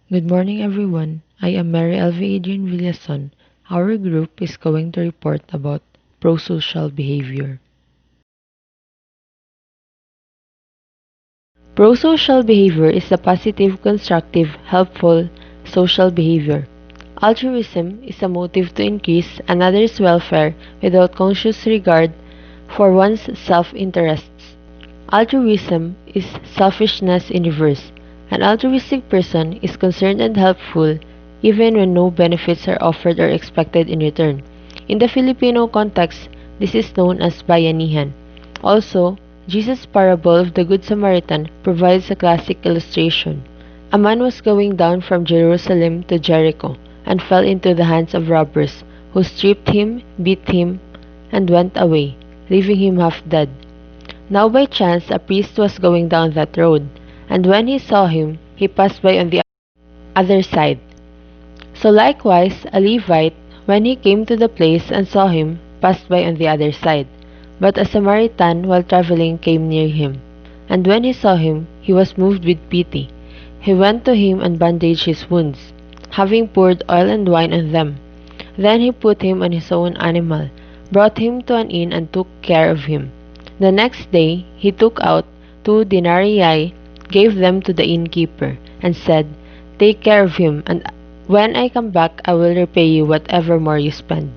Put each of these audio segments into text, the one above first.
Good morning, everyone. I am Mary Elvie Adrian Villason. Our group is going to report about prosocial behavior. Prosocial behavior is a positive, constructive, helpful social behavior. Altruism is a motive to increase another's welfare without conscious regard for one's self-interests. Altruism is selfishness in reverse. An altruistic person is concerned and helpful even when no benefits are offered or expected in return. In the Filipino context, this is known as bayanihan. Also, Jesus' parable of the Good Samaritan provides a classic illustration. A man was going down from Jerusalem to Jericho and fell into the hands of robbers, who stripped him, beat him, and went away, leaving him half dead. Now by chance a priest was going down that road, and when he saw him, he passed by on the other side. So likewise a Levite, when he came to the place and saw him, passed by on the other side. But a Samaritan while traveling came near him, and when he saw him, he was moved with pity. He went to him and bandaged his wounds, having poured oil and wine on them. Then he put him on his own animal, brought him to an inn and took care of him. The next day he took out 2 denarii, gave them to the innkeeper, and said, "Take care of him, and when I come back I will repay you whatever more you spend."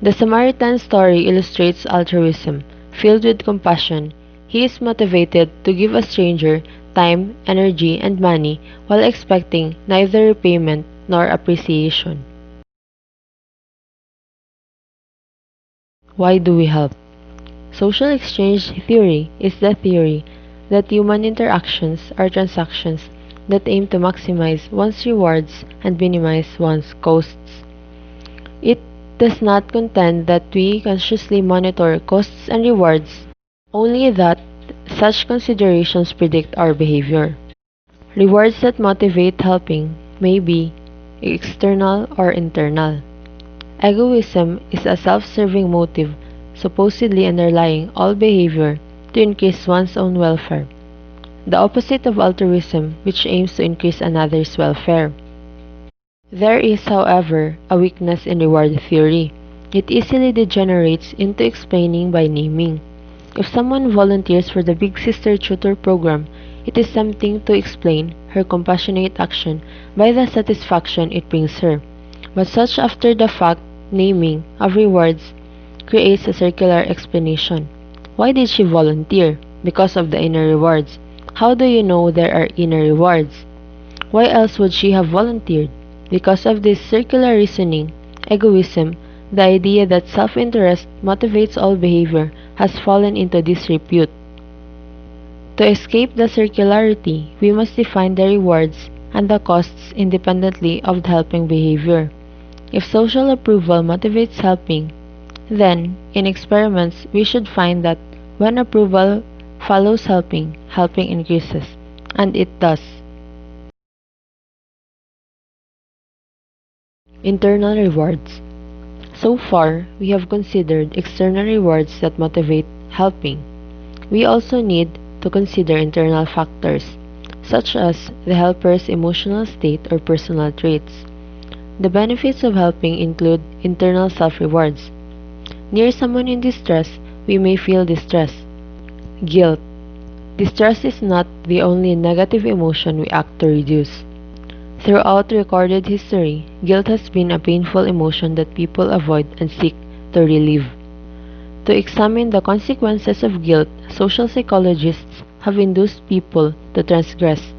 The Samaritan story illustrates altruism. Filled with compassion, he is motivated to give a stranger time, energy, and money while expecting neither repayment nor appreciation. Why do we help? Social exchange theory is the theory that human interactions are transactions that aim to maximize one's rewards and minimize one's costs. It does not contend that we consciously monitor costs and rewards, only that such considerations predict our behavior. Rewards that motivate helping may be external or internal. Egoism is a self-serving motive supposedly underlying all behavior to increase one's own welfare, the opposite of altruism, which aims to increase another's welfare. There is, however, a weakness in reward theory. It easily degenerates into explaining by naming. If someone volunteers for the Big Sister Tutor program, it is tempting to explain her compassionate action by the satisfaction it brings her. But such after the fact naming of rewards creates a circular explanation. Why did she volunteer? Because of the inner rewards. How do you know there are inner rewards? Why else would she have volunteered? Because of this circular reasoning, egoism, the idea that self-interest motivates all behavior, has fallen into disrepute. To escape the circularity, we must define the rewards and the costs independently of the helping behavior. If social approval motivates helping, then, in experiments, we should find that when approval follows helping, helping increases. And it does. Internal rewards. So far, we have considered external rewards that motivate helping. We also need to consider internal factors, such as the helper's emotional state or personal traits. The benefits of helping include internal self-rewards. Near someone in distress, we may feel distress. Guilt. Distress is not the only negative emotion we act to reduce. Throughout recorded history, guilt has been a painful emotion that people avoid and seek to relieve. To examine the consequences of guilt, social psychologists have induced people to transgress,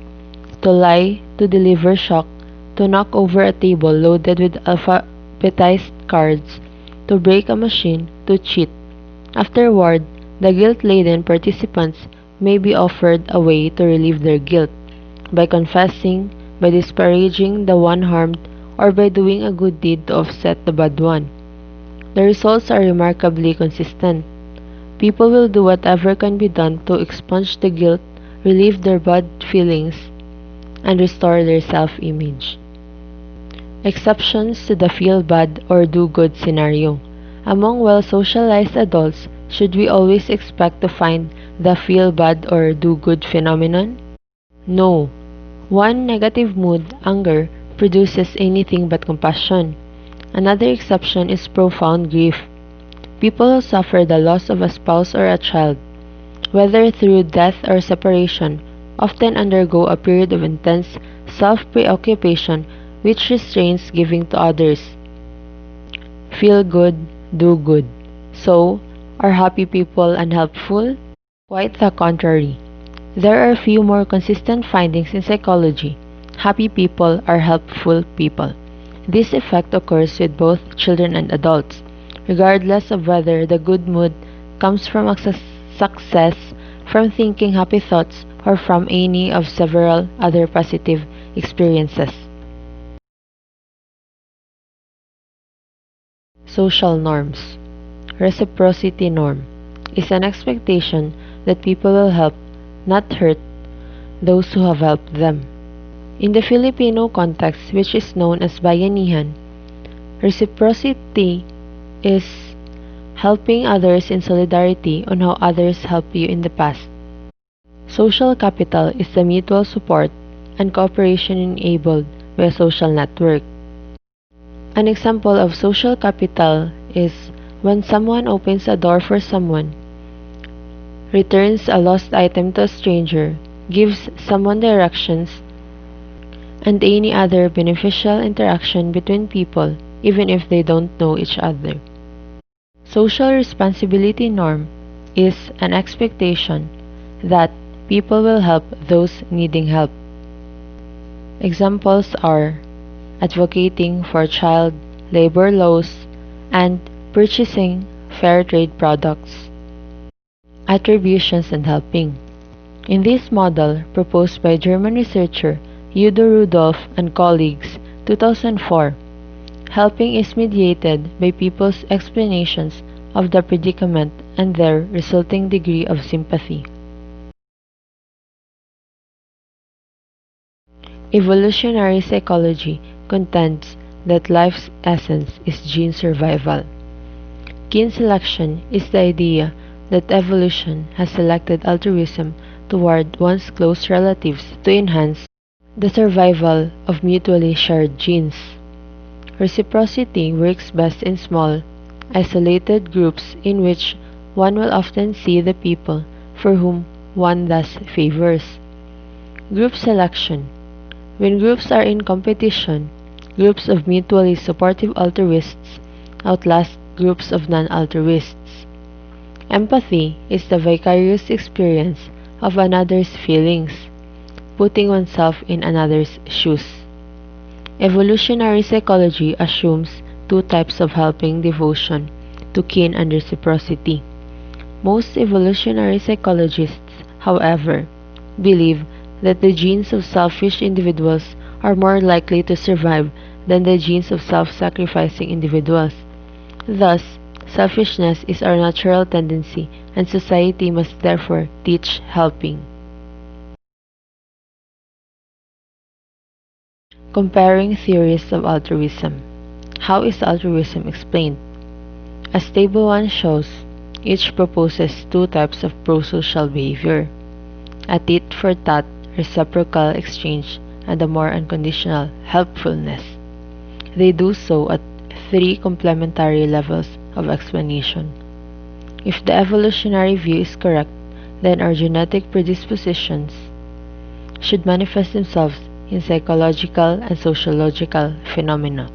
to lie, to deliver shock, to knock over a table loaded with alphabetized cards, to break a machine, to cheat. Afterward, the guilt-laden participants may be offered a way to relieve their guilt, by confessing, by disparaging the one harmed, or by doing a good deed to offset the bad one. The results are remarkably consistent. People will do whatever can be done to expunge the guilt, relieve their bad feelings, and restore their self-image. Exceptions to the feel bad or do good scenario. Among well-socialized adults, should we always expect to find the feel bad or do good phenomenon? No. One negative mood, anger, produces anything but compassion. Another exception is profound grief. People who suffer the loss of a spouse or a child, whether through death or separation, often undergo a period of intense self-preoccupation which restrains giving to others. Feel good, do good. So, are happy people unhelpful? Quite the contrary. There are few more consistent findings in psychology. Happy people are helpful people. This effect occurs with both children and adults, regardless of whether the good mood comes from success, from thinking happy thoughts, or from any of several other positive experiences. Social norms. Reciprocity norm is an expectation that people will help, not hurt, those who have helped them. In the Filipino context, which is known as bayanihan, reciprocity is helping others in solidarity on how others helped you in the past. Social capital is the mutual support and cooperation enabled by a social network. An example of social capital is when someone opens a door for someone, returns a lost item to a stranger, gives someone directions, and any other beneficial interaction between people, even if they don't know each other. Social responsibility norm is an expectation that people will help those needing help. Examples are advocating for child labor laws and purchasing fair trade products. Attributions and helping. In this model, proposed by German researcher Udo Rudolph and colleagues, 2004, helping is mediated by people's explanations of the predicament and their resulting degree of sympathy. Evolutionary psychology contends that life's essence is gene survival. Kin selection is the idea that evolution has selected altruism toward one's close relatives to enhance the survival of mutually shared genes. Reciprocity works best in small, isolated groups in which one will often see the people for whom one does favors. Group selection. When groups are in competition, groups of mutually supportive altruists outlast groups of non-altruists. Empathy is the vicarious experience of another's feelings, putting oneself in another's shoes. Evolutionary psychology assumes two types of helping: devotion to kin and reciprocity. Most evolutionary psychologists, however, believe that the genes of selfish individuals are more likely to survive than the genes of self-sacrificing individuals. Thus, selfishness is our natural tendency, and society must therefore teach helping. Comparing theories of altruism. How is altruism explained? As Table 1 shows, each proposes two types of prosocial behavior: a tit-for-tat reciprocal exchange and a more unconditional helpfulness. They do so at three complementary levels of explanation. If the evolutionary view is correct, then our genetic predispositions should manifest themselves in psychological and sociological phenomena.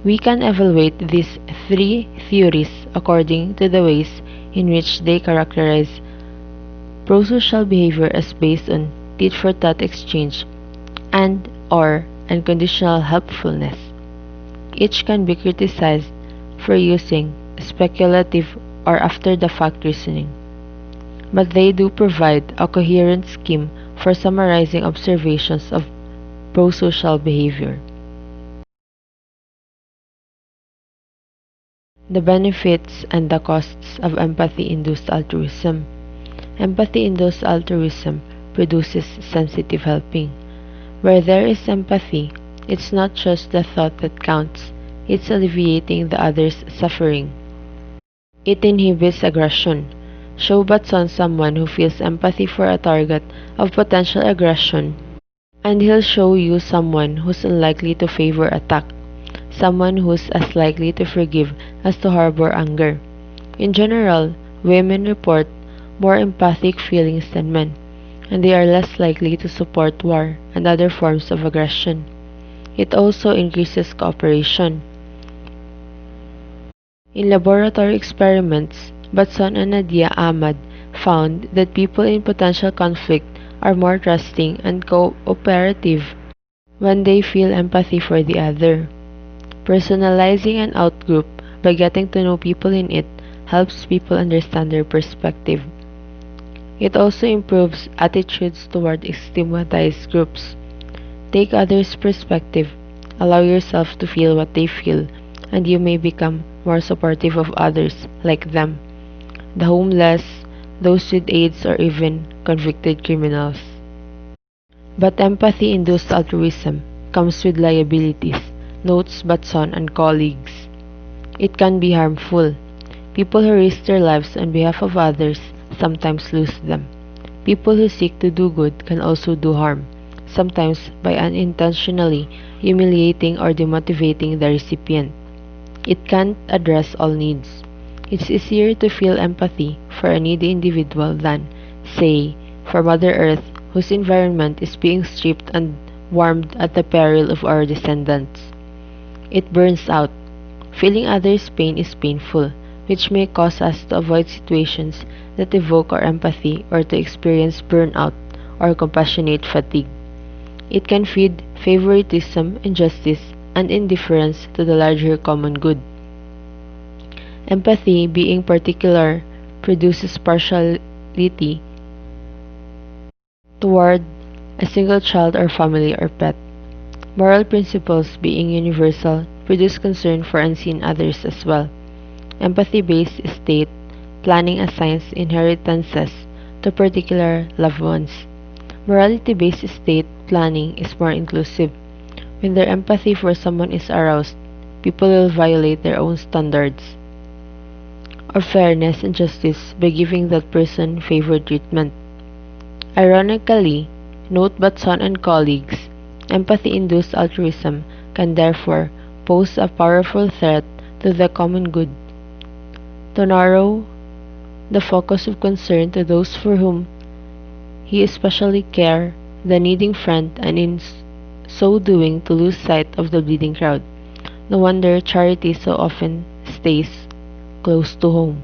We can evaluate these three theories according to the ways in which they characterize prosocial behavior as based on tit-for-tat exchange and/or unconditional helpfulness. Each can be criticized for using speculative or after-the-fact reasoning, but they do provide a coherent scheme for summarizing observations of prosocial behavior. The benefits and the costs of empathy-induced altruism. Empathy-induced altruism produces sensitive helping. Where there is empathy, it's not just the thought that counts, it's alleviating the other's suffering. It inhibits aggression. Show butts on someone who feels empathy for a target of potential aggression, And he'll show you someone who's unlikely to favor attack, someone who's as likely to forgive as to harbor anger. In general, women report more empathic feelings than men, and they are less likely to support war and other forms of aggression. It also increases cooperation. In laboratory experiments, Batson and Nadia Ahmad found that people in potential conflict are more trusting and cooperative when they feel empathy for the other. Personalizing an outgroup by getting to know people in it helps people understand their perspective. It also improves attitudes toward stigmatized groups. Take others' perspective, allow yourself to feel what they feel, and you may become more supportive of others like them, the homeless, those with AIDS, or even convicted criminals. But empathy-induced altruism comes with liabilities, notes Batson and colleagues. It can be harmful. People who risk their lives on behalf of others sometimes lose them. People who seek to do good can also do harm, sometimes by unintentionally humiliating or demotivating the recipient. It can't address all needs. It's easier to feel empathy for a needy individual than, say, for Mother Earth, whose environment is being stripped and warmed at the peril of our descendants. It burns out. Feeling others' pain is painful, which may cause us to avoid situations that evoke our empathy or to experience burnout or compassionate fatigue. It can feed favoritism, injustice, and indifference to the larger common good. Empathy, being particular, produces partiality toward a single child or family or pet. Moral principles, being universal, produce concern for unseen others as well. Empathy-based estate planning assigns inheritances to particular loved ones. Morality-based estate planning is more inclusive. When their empathy for someone is aroused, people will violate their own standards of fairness and justice by giving that person favored treatment. Ironically, note Batson and colleagues, empathy-induced altruism can therefore pose a powerful threat to the common good. To narrow the focus of concern to those for whom he especially care, the needing friend, and in so doing to lose sight of the bleeding crowd. No wonder charity so often stays close to home.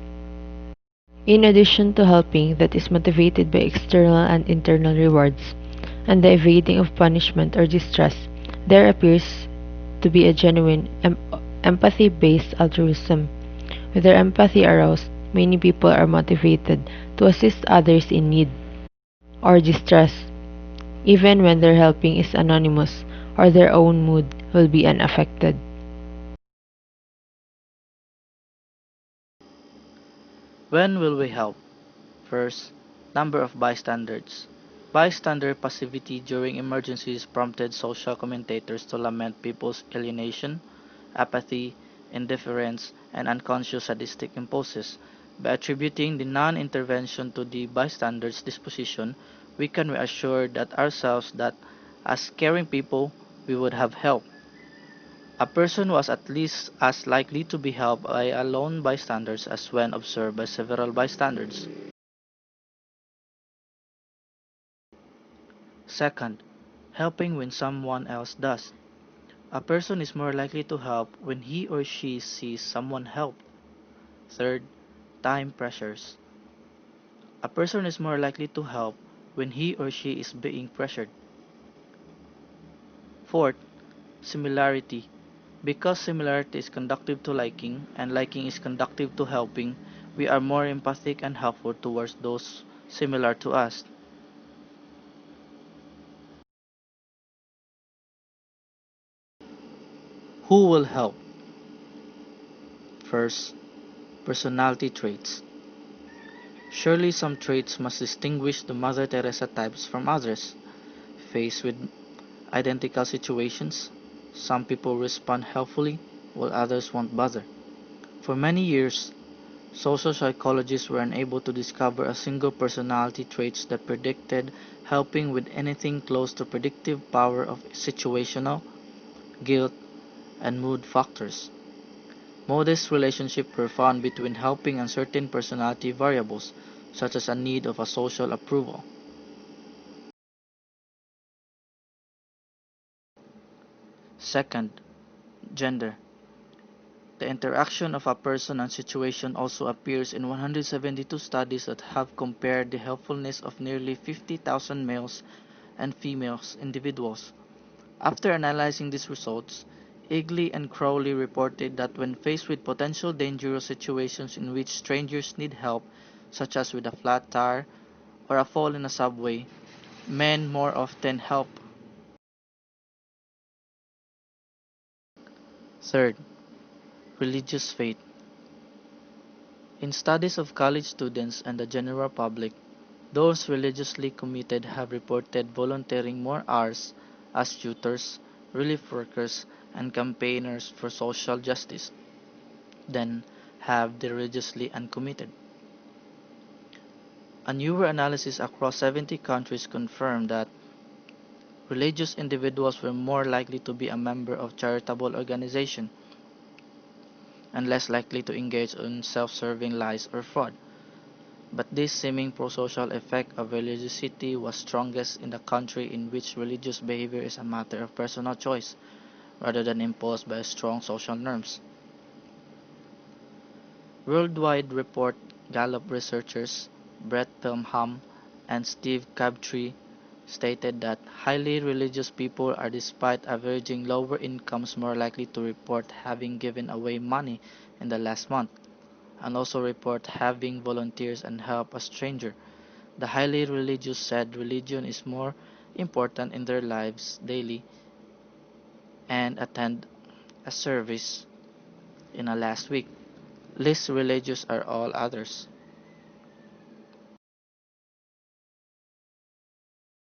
In addition to helping that is motivated by external and internal rewards, and the evading of punishment or distress, there appears to be a genuine empathy-based altruism. With their empathy aroused, many people are motivated to assist others in need or distress, even when their helping is anonymous or their own mood will be unaffected. When will we help? First, number of bystanders. Bystander passivity during emergencies prompted social commentators to lament people's alienation, apathy, indifference, and unconscious sadistic impulses. By attributing the non-intervention to the bystander's disposition, we can reassure that ourselves that, as caring people, we would have helped. A person was at least as likely to be helped by a lone bystander as when observed by several bystanders. Second, helping when someone else does. A person is more likely to help when he or she sees someone helped. Third, time pressures. A person is more likely to help when he or she is being pressured. Fourth, similarity. Because similarity is conducive to liking and liking is conducive to helping, we are more empathic and helpful towards those similar to us. Who will help? First, personality traits. Surely some traits must distinguish the Mother Teresa types from others. Faced with identical situations, some people respond helpfully while others won't bother. For many years, Social psychologists were unable to discover a single personality traits that predicted helping with anything close to predictive power of situational, guilt, and mood factors. Modest relationships were found between helping and certain personality variables, such as a need of a social approval. Second, gender. The interaction of a person and situation also appears in 172 studies that have compared the helpfulness of nearly 50,000 males and females individuals. After analyzing these results, Eagley and Crowley reported that when faced with potential dangerous situations in which strangers need help, such as with a flat tire or a fall in a subway, men more often help. Third, religious faith. In studies of college students and the general public, those religiously committed have reported volunteering more hours as tutors, relief workers, and campaigners for social justice than have the religiously uncommitted. A newer analysis across 70 countries confirmed that religious individuals were more likely to be a member of charitable organizations and less likely to engage in self-serving lies or fraud. But this seeming prosocial effect of religiosity was strongest in the country in which religious behavior is a matter of personal choice rather than imposed by strong social norms. Worldwide report Gallup researchers Brett Pelham and Steve Crabtree stated that highly religious people are despite averaging lower incomes more likely to report having given away money in the last month and also report having volunteers and help a stranger. The highly religious said religion is more important in their lives daily and attend a service in a last week. Less religious are all others.